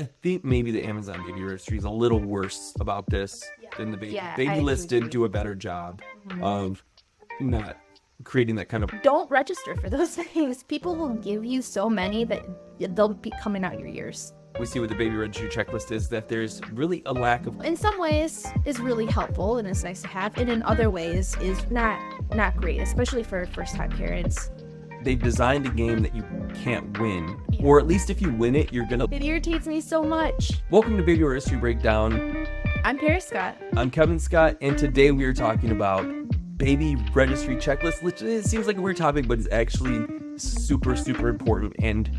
I think maybe the Amazon Baby Registry is a little worse about this than the Baby. Yeah, I Baby List did agree. do a better job of not creating that kind of. Don't register for those things. People will give you so many that they'll be coming out your ears. We see with the Baby Registry checklist is that there's really a lack of. In some ways is really helpful and it's nice to have, and in other ways is not great, especially for first-time parents. They've designed a game that you can't win, or at least if you win it, you're gonna. It irritates me so much. Welcome to Baby Registry Breakdown. I'm Paris Scott. I'm Kevin Scott, and today we are talking about Baby Registry checklist. Which it seems like a weird topic, but it's actually super important, and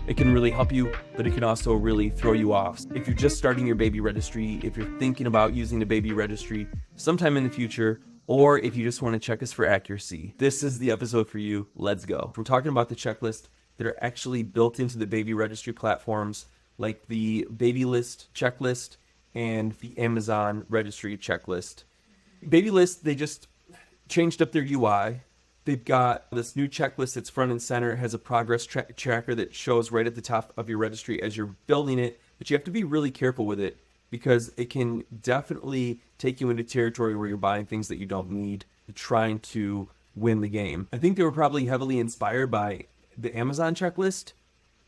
it can really help you, but it can also really throw you off. If you're just starting your baby registry, if you're thinking about using the baby registry sometime in the future, or if you just want to check us for accuracy, this is the episode for you. Let's go. We're talking about the checklist that are actually built into the baby registry platforms, like the Baby List checklist and the Amazon registry checklist. Baby List, they just changed up their UI. They've got this new checklist that's front and center. It has a progress tracker that shows right at the top of your registry as you're building it, but you have to be really careful with it because it can definitely take you into territory where you're buying things that you don't need, trying to win the game. I think they were probably heavily inspired by the Amazon checklist.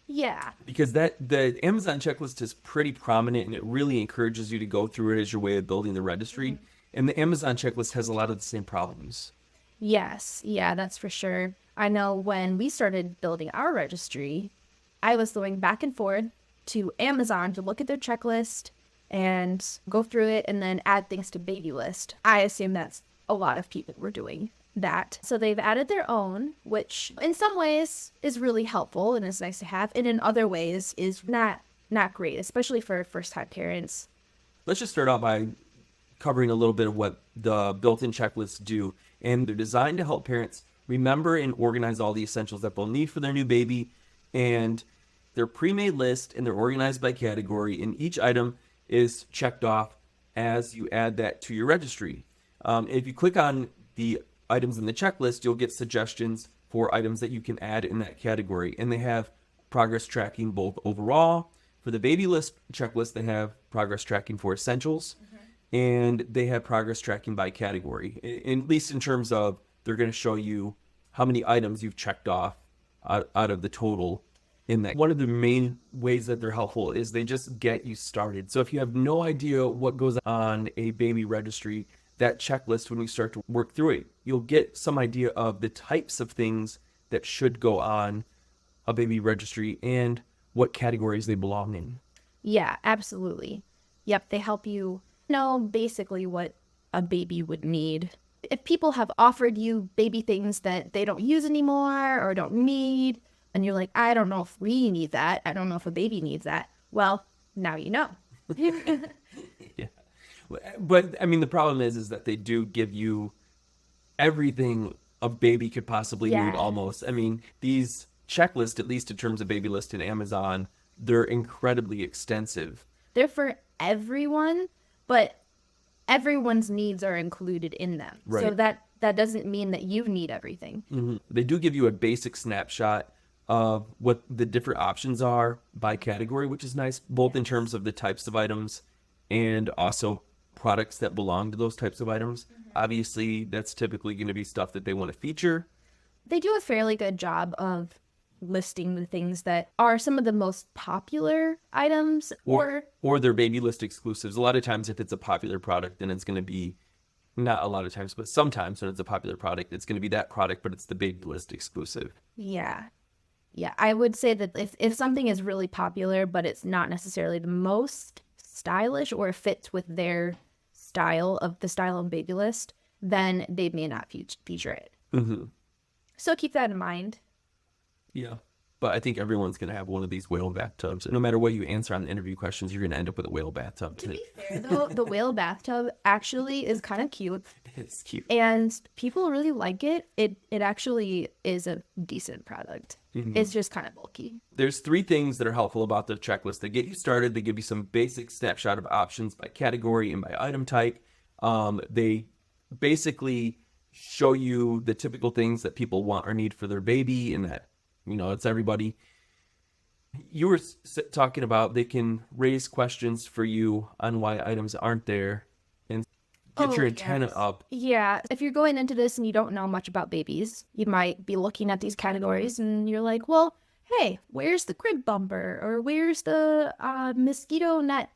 Yeah. Because the Amazon checklist is pretty prominent and it really encourages you to go through it as your way of building the registry. And the Amazon checklist has a lot of the same problems. Yes, yeah, that's for sure. I know when we started building our registry, I was going back and forth to Amazon to look at their checklist and go through it and then add things to Baby List. I assume that's a lot of people were doing that. So they've added their own, which in some ways is really helpful and is nice to have, and in other ways is not great, especially for first-time parents. Let's just start out by covering a little bit of what the built-in checklists do. And they're designed to help parents remember and organize all the essentials that they'll need for their new baby. And they're pre-made list and they're organized by category. And each item is checked off as you add that to your registry. If you click on the items in the checklist, you'll get suggestions for items that you can add in that category. And they have progress tracking both overall. For the baby list checklist, they have progress tracking for essentials. And they have progress tracking by category, at least in terms of they're going to show you how many items you've checked off out of the total in that. One of the main ways that they're helpful is they just get you started. So if you have no idea what goes on a baby registry, that checklist, when we start to work through it, you'll get some idea of the types of things that should go on a baby registry and what categories they belong in. Yeah, absolutely. Yep, they help you know basically what a baby would need. If people have offered you baby things that they don't use anymore or don't need, and you're like, I don't know if we need that, I don't know if a baby needs that, well, now you know. Yeah. But I mean, the problem is that they do give you everything a baby could possibly need Yeah. almost. I mean, these checklists, at least in terms of Baby List and Amazon, they're incredibly extensive. They're for everyone, but everyone's needs are included in them. Right. So that doesn't mean that you need everything. They do give you a basic snapshot of what the different options are by category, which is nice, both in terms of the types of items and also products that belong to those types of items. Obviously, that's typically going to be stuff that they want to feature. They do a fairly good job of listing the things that are some of the most popular items Or their Baby List exclusives. A lot of times if it's a popular product, then it's going to be, not a lot of times, but sometimes when it's a popular product, it's going to be that product, but it's the Baby List exclusive. yeah. Yeah, I would say that if something is really popular, but it's not necessarily the most stylish or fits with their style of Baby List, then they may not feature it. So keep that in mind. Yeah. But I think everyone's going to have one of these whale bathtubs. No matter what you answer on the interview questions, you're going to end up with a whale bathtub. To be fair, though, the whale bathtub actually is kind of cute. It's cute. And people really like it. It actually is a decent product. It's just kind of bulky. There's 3 things that are helpful about the checklist. They get you started. They give you some basic snapshot of options by category and by item type. They basically show you the typical things that people want or need for their baby, and that, it's everybody. You were talking about they can raise questions for you on why items aren't there and get your antenna yes. up. Yeah. If you're going into this and you don't know much about babies, you might be looking at these categories and you're like, well, hey, where's the crib bumper? Or where's the mosquito net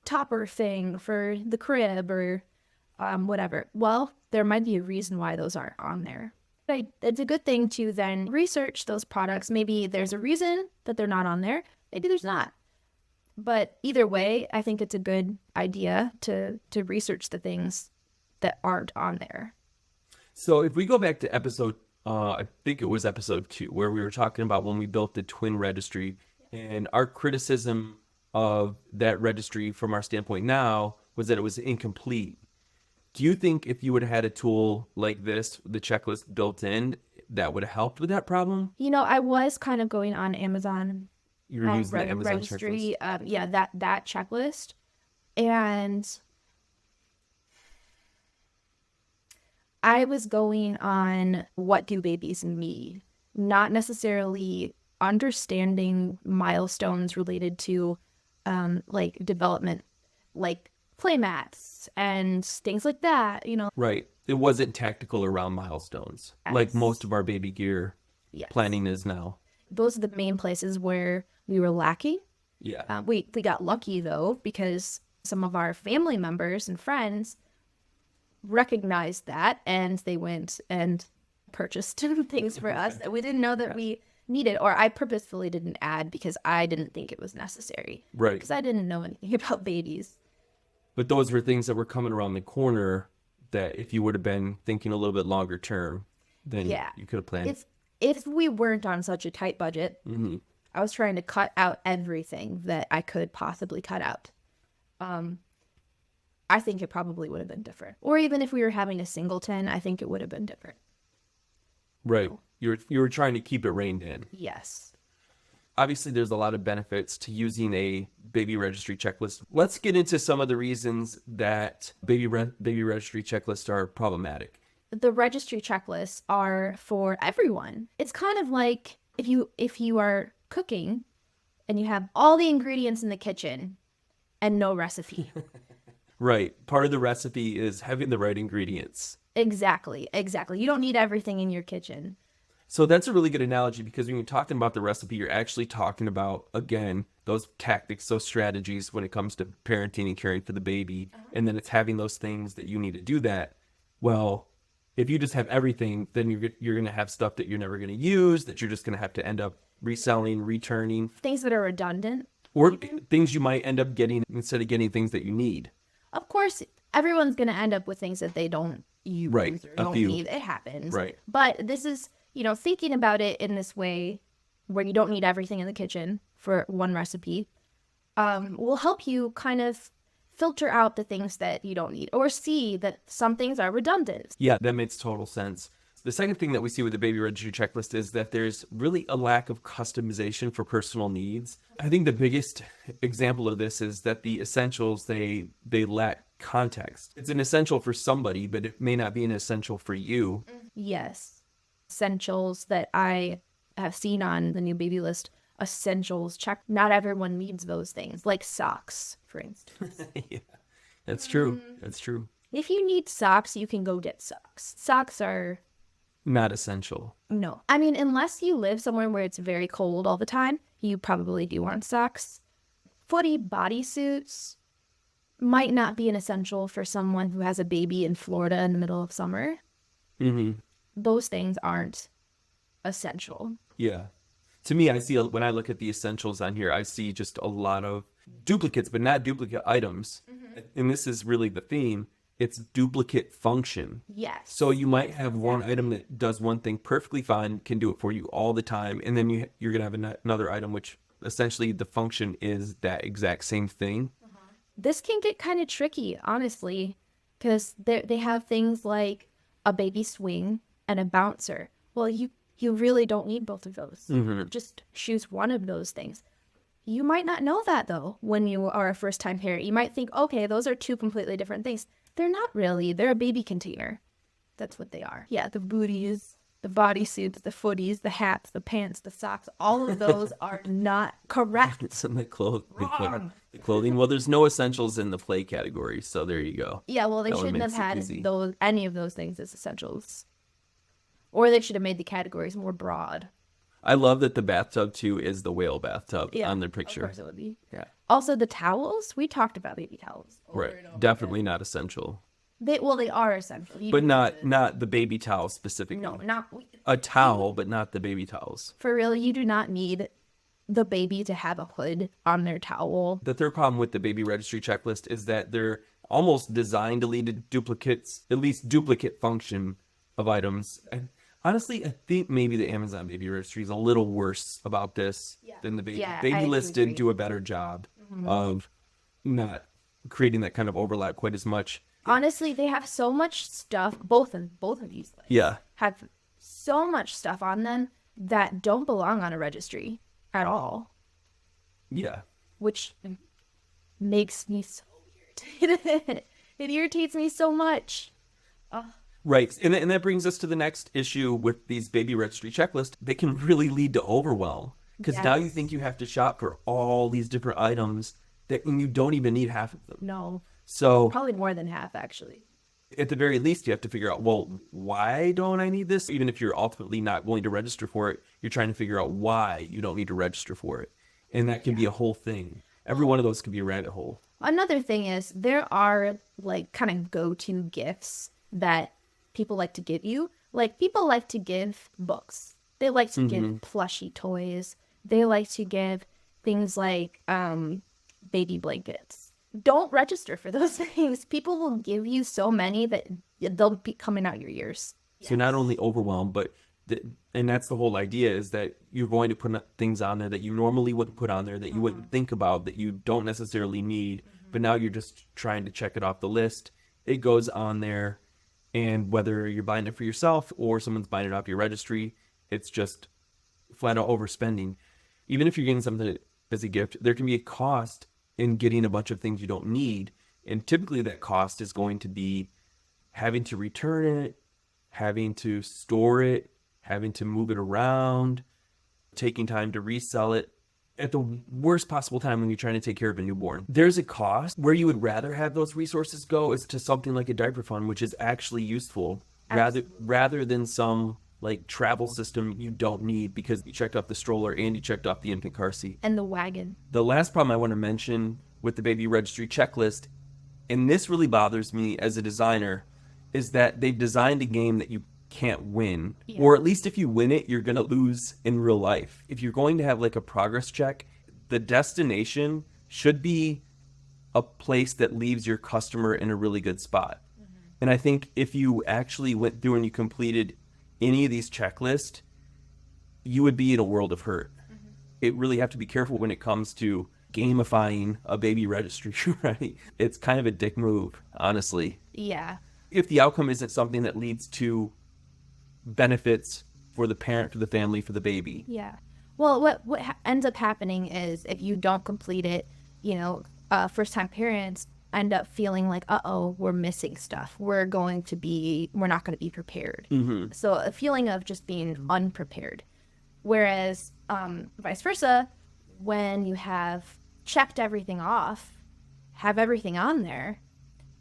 topper thing for the crib or whatever? Well, there might be a reason why those aren't on there. It's a good thing to then research those products. Maybe there's a reason that they're not on there. Maybe there's not. But either way, I think it's a good idea to research the things that aren't on there. So if we go back to episode, I think it was episode 2, where we were talking about when we built the twin registry and our criticism of that registry from our standpoint now was that it was incomplete. Do you think if you would have had a tool like this, the checklist built in, that would have helped with that problem? You know, I was kind of going on Amazon You were using the Amazon registry, checklist. yeah, that checklist, and I was going on what do babies need, not necessarily understanding milestones related to like development, like play mats and things like that, you know. Right. It wasn't tactical around milestones like most Yes. of our baby gear Yes. planning is now. Those are the main places where we were lacking. Yeah. We got lucky though, because some of our family members and friends recognized that and they went and purchased things for us that we didn't know that we needed, or I purposefully didn't add because I didn't think it was necessary. Right. Because I didn't know anything about babies. But those were things that were coming around the corner that if you would have been thinking a little bit longer term, then Yeah. you could have planned. If we weren't on such a tight budget, I was trying to cut out everything that I could possibly cut out. I think it probably would have been different. Or even if we were having a singleton, I think it would have been different. Right. You were trying to keep it reined in. Yes. Obviously, there's a lot of benefits to using a baby registry checklist. Let's get into some of the reasons that baby registry checklists are problematic. The registry checklists are for everyone. It's kind of like if you are cooking and you have all the ingredients in the kitchen and no recipe. Right. Part of the recipe is having the right ingredients. Exactly. You don't need everything in your kitchen. So that's a really good analogy because when you're talking about the recipe, you're actually talking about, again, those tactics, those strategies when it comes to parenting and caring for the baby. And then it's having those things that you need to do that. Well, if you just have everything, then you're going to have stuff that you're never going to use, that you're just going to have to end up reselling, returning, Things that are redundant. or things you might end up getting instead of getting things that you need. Of course, everyone's going to end up with things that they don't use Right, or a don't few. need. It happens. Right. But this is, you know, thinking about it in this way where you don't need everything in the kitchen for one recipe will help you kind of filter out the things that you don't need or see that some things are redundant. Yeah, that makes total sense. The second thing that we see with the baby registry checklist is that there's really a lack of customization for personal needs. I think the biggest example of this is that the essentials, they lack context. It's an essential for somebody, but it may not be an essential for you. Yes. Essentials that I have seen on the new baby list, essentials check. Not everyone needs those things, like socks, for instance. Yeah, that's true. That's true. If you need socks, you can go get socks. Socks are Not essential. no. I mean, unless you live somewhere where it's very cold all the time, you probably do want socks. Footy bodysuits might not be an essential for someone who has a baby in Florida in the middle of summer. Mm-hmm. Those things aren't essential. Yeah. To me, I see when I look at the essentials on here, I see just a lot of duplicates, but not duplicate items. And this is really the theme. It's duplicate function. Yes. So you might have one item that does one thing perfectly fine, can do it for you all the time, and then you're going to have another item which essentially the function is that exact same thing. This can get kind of tricky, honestly, because they have things like a baby swing and a bouncer. Well, you really don't need both of those. Just choose one of those things. You might not know that, though, when you are a first-time parent. You might think, okay, those are two completely different things. They're not really. They're a baby container. That's what they are. Yeah, the booties. the bodysuits, the footies, the hats, the pants, the socks, all of those are not correct. It's in the clothing. Well, there's no essentials in the play category, so there you go. Yeah, well, they That one shouldn't have makes it had easy. any of those things as essentials. Or they should have made the categories more broad. I love that the bathtub too is the whale bathtub Yeah, on their of picture. course it would be. Yeah, Also, the towels, we talked about baby towels. right. Definitely not essential, They are essential. but not the baby towel specifically. No, not A towel, but not the baby towels. for real. You do not need the baby to have a hood on their towel. The third problem with the baby registry checklist is that they're almost designed to lead to duplicates, at least duplicate function of items. And honestly, I think maybe the Amazon baby registry is a little worse about this than the baby. Yeah, I Baby do list did agree. do a better job of not creating that kind of overlap quite as much. Honestly, they have so much stuff. Both of these lists Yeah. have so much stuff on them that don't belong on a registry at all, Yeah. which makes me so irritated. It irritates me so much. Right. And that brings us to the next issue with these baby registry checklists. They can really lead to overwhelm because now you Yes. think you have to shop for all these different items that and you don't even need half of them. No, So probably more than half actually. at the very least, you have to figure out, well, why don't I need this? Even if you're ultimately not willing to register for it, you're trying to figure out why you don't need to register for it. And that can be a whole thing. Every one of those can be a rabbit hole. Another thing is there are like kind of go-to gifts that people like to give you. Like people like to give books. They like to give plushy toys. They like to give things like baby blankets. Don't register for those things. People will give you so many that they'll be coming out your ears. So not only overwhelmed, but and that's the whole idea is that you're going to put things on there that you normally wouldn't put on there, that you wouldn't think about, that you don't necessarily need, but now you're just trying to check it off the list. It goes on there, and whether you're buying it for yourself or someone's buying it off your registry, it's just flat out overspending. Even if you're getting something as a gift, there can be a cost in getting a bunch of things you don't need, and typically that cost is going to be having to return it, having to store it, having to move it around, taking time to resell it at the worst possible time when you're trying to take care of a newborn. There's a cost. Where you would rather have those resources go is to something like a diaper fund, which is actually useful rather than some like travel system you don't need because you checked off the stroller and you checked off the infant car seat. And the wagon. The last problem I want to mention with the baby registry checklist, and this really bothers me as a designer, is that they've designed a game that you can't win. Yeah. Or at least if you win it, you're going to lose in real life. If you're going to have like a progress check, the destination should be a place that leaves your customer in a really good spot. And I think if you actually went through and you completed any of these checklists, you would be in a world of hurt. It really have to be careful when it comes to gamifying a baby registry, right? It's kind of a dick move, honestly. Yeah. If the outcome isn't something that leads to benefits for the parent, for the family, for the baby. Yeah. Well, what ends up happening is if you don't complete it, first-time parents end up feeling like, uh-oh, we're missing stuff. We're not going to be prepared. So a feeling of just being unprepared. Whereas vice versa, when you have checked everything off, have everything on there,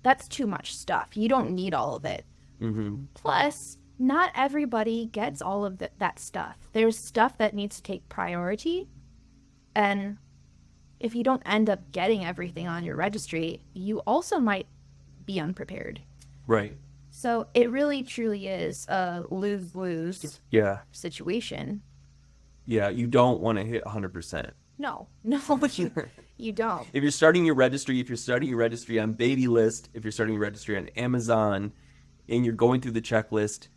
that's too much stuff. You don't need all of it. Plus, not everybody gets all of that stuff. There's stuff that needs to take priority. And if you don't end up getting everything on your registry, you also might be unprepared. Right. So it really, truly is a lose-lose Yeah. situation. Yeah. You don't want to hit 100%. No, you don't. If you're starting your registry on Baby List, if you're starting your registry on Amazon, and you're going through the checklist,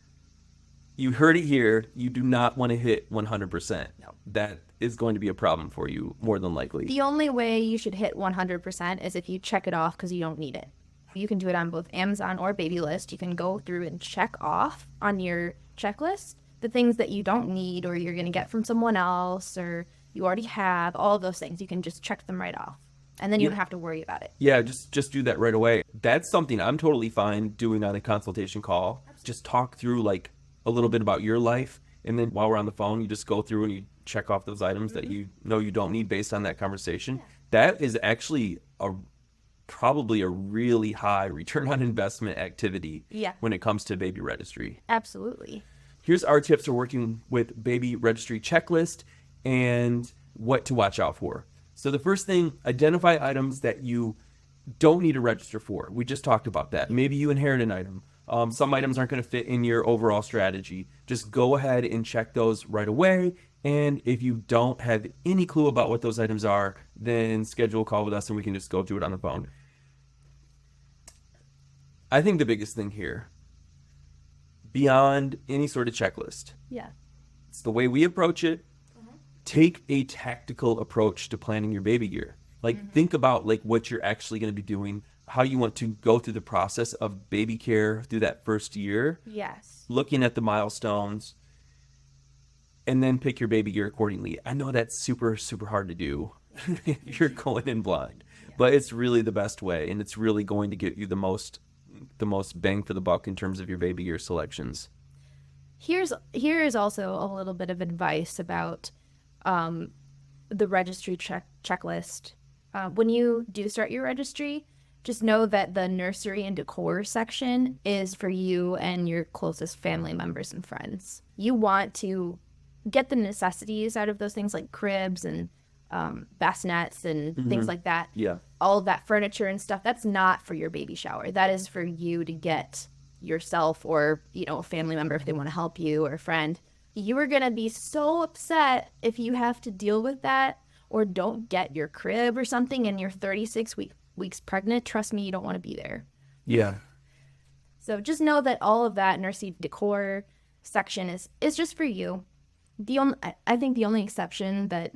you heard it here, you do not want to hit 100%. No. That is going to be a problem for you, more than likely. The only way you should hit 100% is if you check it off because you don't need it. You can do it on both Amazon or Baby List. You can go through and check off on your checklist the things that you don't need or you're going to get from someone else or you already have, all of those things. You can just check them right off. And then you don't have to worry about it. Yeah, just do that right away. That's something I'm totally fine doing on a consultation call. Just talk through like a little bit about your life. And then while we're on the phone, you just go through and you check off those items that you know you don't need based on that conversation. That is actually probably a really high return on investment activity when it comes to baby registry. Absolutely. Here's our tips for working with baby registry checklist and what to watch out for. So the first thing, identify items that you don't need to register for. We just talked about that. Maybe you inherit an item. Some items aren't going to fit in your overall strategy. Just go ahead and check those right away. And if you don't have any clue about what those items are, then schedule a call with us and we can just go through it on the phone. I think the biggest thing here, beyond any sort of checklist, it's the way we approach it. Take a tactical approach to planning your baby gear. Like think about like what you're actually going to be doing, how you want to go through the process of baby care through that first year. Yes. Looking at the milestones and then pick your baby gear accordingly. I know that's super, super hard to do. You're going in blind, but it's really the best way. And it's really going to get you the most bang for the buck in terms of your baby gear selections. Here is also a little bit of advice about the registry checklist. When you do start your registry, just know that the nursery and decor section is for you and your closest family members and friends. You want to get the necessities out of those things like cribs and bassinets and things like that. Yeah. All of that furniture and stuff, that's not for your baby shower. That is for you to get yourself or, a family member if they want to help you or a friend. You are going to be so upset if you have to deal with that or don't get your crib or something and you're 36 weeks pregnant. Trust me, you don't want to be there. Yeah. So just know that all of that nursery decor section is just for you. I think the only exception that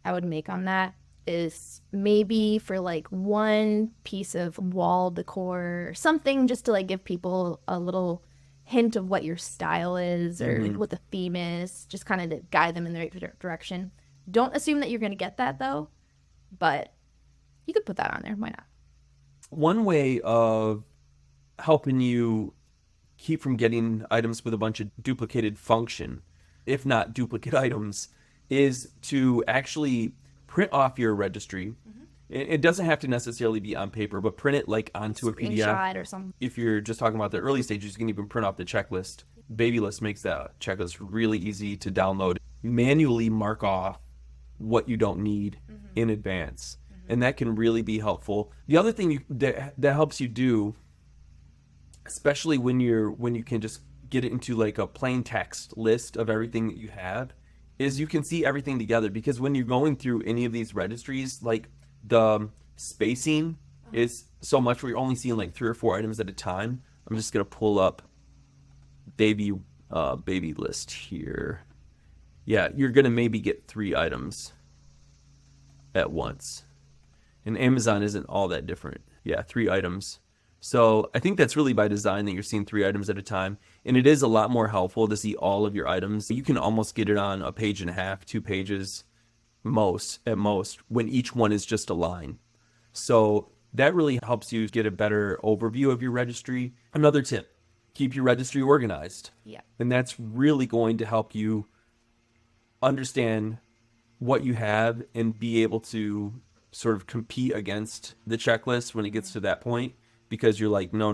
I would make on that is maybe for like one piece of wall decor or something just to like give people a little hint of what your style is or like what the theme is, just kind of to guide them in the right direction. Don't assume that you're going to get that though, but you could put that on there. Why not? One way of helping you keep from getting items with a bunch of duplicated function, if not duplicate items, is to actually print off your registry. It doesn't have to necessarily be on paper, but print it like onto a PDF. Screenshot or something. If you're just talking about the early stages, you can even print off the checklist. Baby List makes that checklist really easy to download. Manually mark off what you don't need in advance. And that can really be helpful. The other thing that helps you do, especially when you can just get it into like a plain text list of everything that you have, is you can see everything together. Because when you're going through any of these registries, like the spacing is so much where you're only seeing like 3 or 4 items at a time. I'm just gonna pull up baby list here. Yeah, you're gonna maybe get 3 items at once. And Amazon isn't all that different. Yeah, 3 items. So I think that's really by design that you're seeing 3 items at a time. And it is a lot more helpful to see all of your items. You can almost get it on a page and a half, 2 pages at most, when each one is just a line. So that really helps you get a better overview of your registry. Another tip, keep your registry organized. Yeah. And that's really going to help you understand what you have and be able to sort of compete against the checklist when it gets to that point, because you're like, no,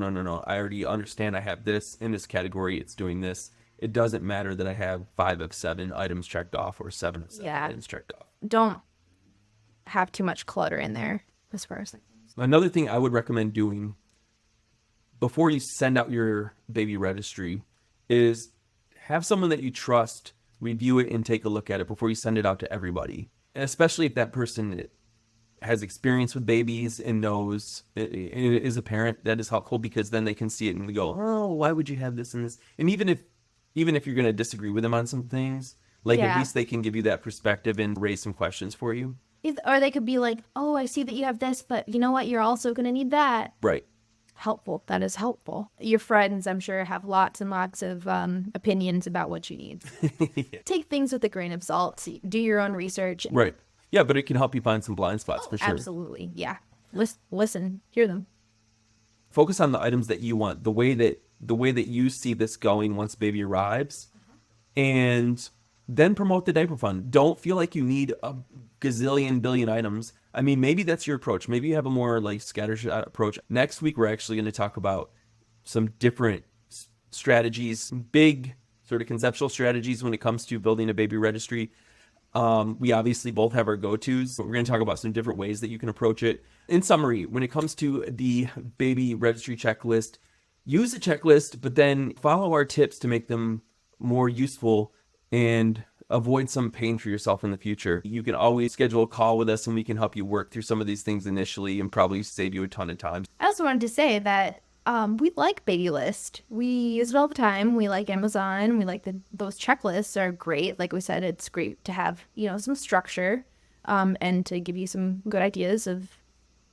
I already understand I have this in this category, it's doing this. It doesn't matter that I have 5 of 7 items checked off or 7 of 7 items checked off. Don't have too much clutter in there as far as Another thing I would recommend doing before you send out your baby registry is have someone that you trust review it and take a look at it before you send it out to everybody. And especially if that person has experience with babies and knows it is a parent, that is helpful, because then they can see it and they go, oh, why would you have this and this? And even if you're going to disagree with them on some things, like at least they can give you that perspective and raise some questions for you. Or they could be like, oh, I see that you have this, but you know what? You're also going to need that. Right. Helpful. That is helpful. Your friends, I'm sure, have lots and lots of opinions about what you need. Yeah. Take things with a grain of salt. Do your own research. Right. Yeah, but it can help you find some blind spots for sure. Absolutely. Yeah. Listen, hear them. Focus on the items that you want, the way that the way that you see this going once baby arrives, and then promote the diaper fund. Don't feel like you need a gazillion billion items. I mean, maybe that's your approach. Maybe you have a more like scattershot approach. Next week, we're actually going to talk about some different strategies, big sort of conceptual strategies when it comes to building a baby registry. We obviously both have our go-tos, but we're going to talk about some different ways that you can approach it. In summary, when it comes to the baby registry checklist, use the checklist, but then follow our tips to make them more useful and avoid some pain for yourself in the future. You can always schedule a call with us and we can help you work through some of these things initially and probably save you a ton of time. I also wanted to say that we like Baby List. We use it all the time. We like Amazon. We like those checklists are great. Like we said, it's great to have, some structure and to give you some good ideas of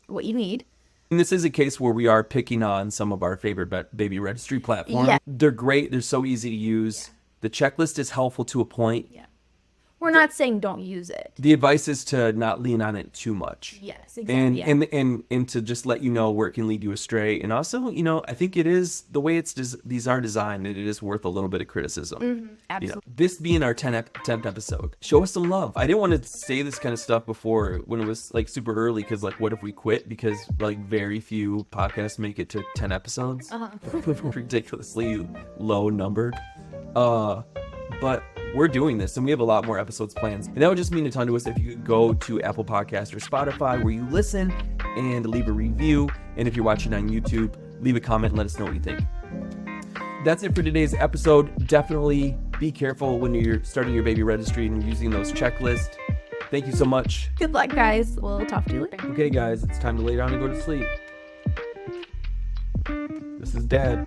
what you need. And this is a case where we are picking on some of our favorite baby registry platforms. Yeah. They're great. They're so easy to use. Yeah. The checklist is helpful to a point. Yeah. We're not saying don't use it. The advice is to not lean on it too much. Yes, exactly. And to just let you know where it can lead you astray. And also, I think it is the way these are designed, it is worth a little bit of criticism. Absolutely. This being our 10th episode, show us some love. I didn't want to say this kind of stuff before when it was like super early, because like, what if we quit? Because like very few podcasts make it to 10 episodes. Ridiculously low number. But we're doing this and we have a lot more episodes planned. And that would just mean a ton to us if you could go to Apple Podcasts or Spotify where you listen and leave a review. And if you're watching on YouTube, leave a comment and let us know what you think. That's it for today's episode. Definitely be careful when you're starting your baby registry and using those checklists. Thank you so much. Good luck, guys. We'll talk to you later. Okay, guys, it's time to lay down and go to sleep. This is Dad.